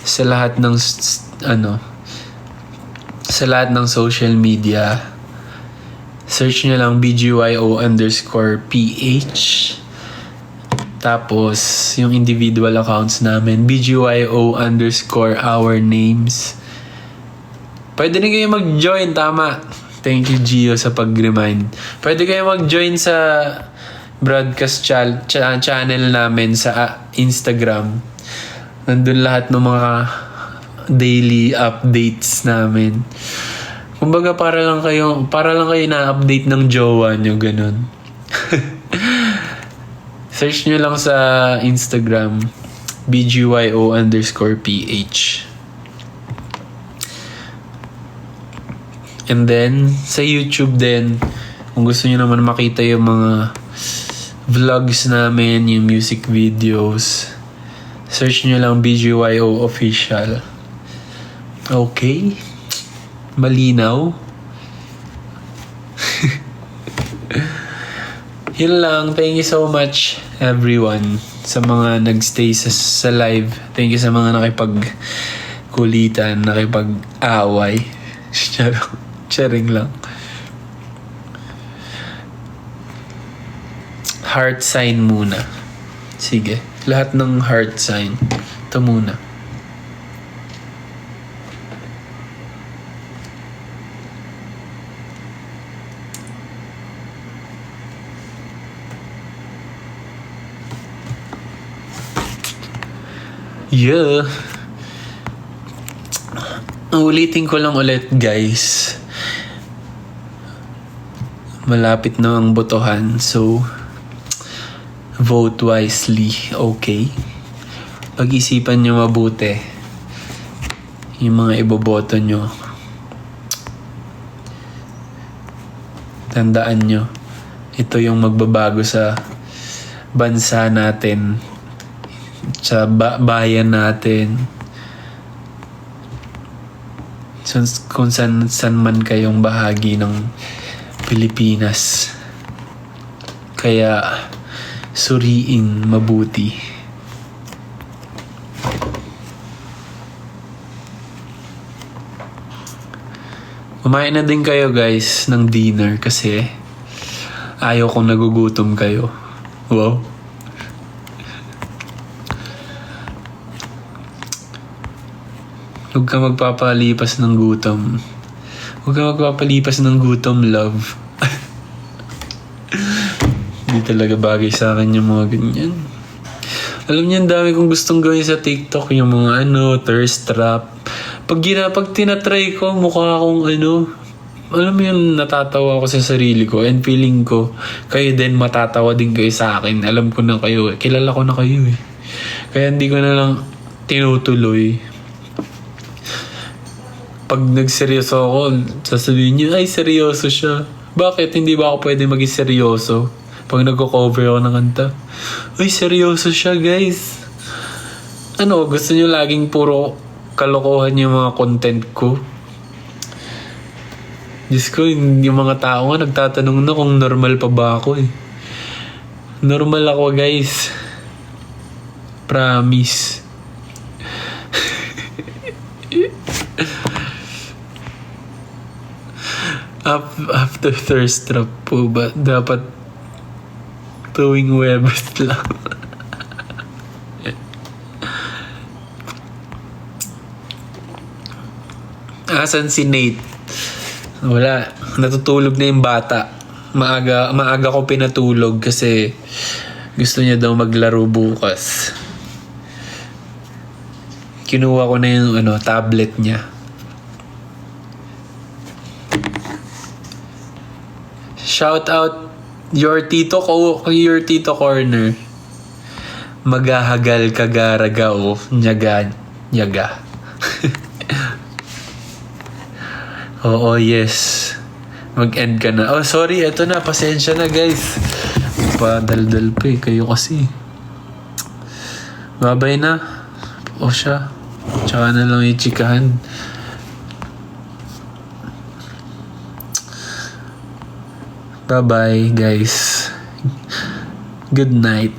sa lahat ng sa lahat ng social media. Search nyo lang BGYO_PH. Tapos, yung individual accounts namin, BGYO_our names. Pwede na kayo mag-join, tama. Thank you, Gio, sa pag-remind. Pwede kayo mag-join sa broadcast channel namin sa Instagram. Nandun lahat ng mga daily updates namin. Kumbaga para lang kayo na-update ng jowa nyo, ganun. Search nyo lang sa Instagram, BGYO_PH. And then, sa YouTube din, kung gusto nyo naman makita yung mga vlogs namin, yung music videos, search nyo lang BGYO Official. Okay? Malinaw? Yun lang. Thank you so much, everyone, sa mga nagstay sa live. Thank you sa mga nakipagkulitan, nakipag-away. Sharing lang. Heart sign muna. Sige. Lahat ng heart sign. Ito muna. Yeah. Ulitin ko lang ulit, guys. Malapit na ang botohan, so vote wisely, okay? Pag-isipan nyo mabuti yung mga iboboto nyo. Tandaan nyo, ito yung magbabago sa bansa natin, sa bayan natin, kung saan man kayong bahagi ng Pilipinas. Kaya suriin mabuti. Kumain na din kayo guys ng dinner kasi ayaw kong nagugutom kayo. Wow. Huwag ka magpapalipas ng gutom. Huwag ka magpapalipas ng gutom, love. Hindi talaga bagay sa akin yung mga ganyan. Alam niyo, ang dami kong gustong gawin sa TikTok. Yung mga thirst trap. Pag tinatry ko, mukha akong alam mo yung natatawa ko sa sarili ko and feeling ko, kayo din matatawa din kayo sa akin. Alam ko na kayo. Kilala ko na kayo eh. Kaya hindi ko na lang tinutuloy. Pag nagseryoso ako, sasabihin niyo, ay, seryoso siya. Bakit? Hindi ba ako pwede maging seryoso? Pag nagko-cover ako ng kanta, ay, seryoso siya, guys. Gusto niyo laging puro kalokohan yung mga content ko? Diyos ko, yung mga tao nga nagtatanong na kung normal pa ba ako eh. Normal ako, guys. Promise. After thirst trap po ba, dapat tuwing Webes lang. Asan si Nate? Wala. Natutulog na yung bata. Maaga ko pinatulog kasi gusto niya daw maglaro bukas. Kinuha ko na yung tablet niya. Shout out your tito corner. Magahagal kagaraga o nyaga. Oo, yes. Mag-end ka na. Oh, sorry. Eto na. Pasensya na, guys. Padaldal pa eh. Kayo kasi. Babay na. O siya. Tsaka na lang i-chikahan. Bye-bye, guys. Good night.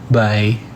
Bye.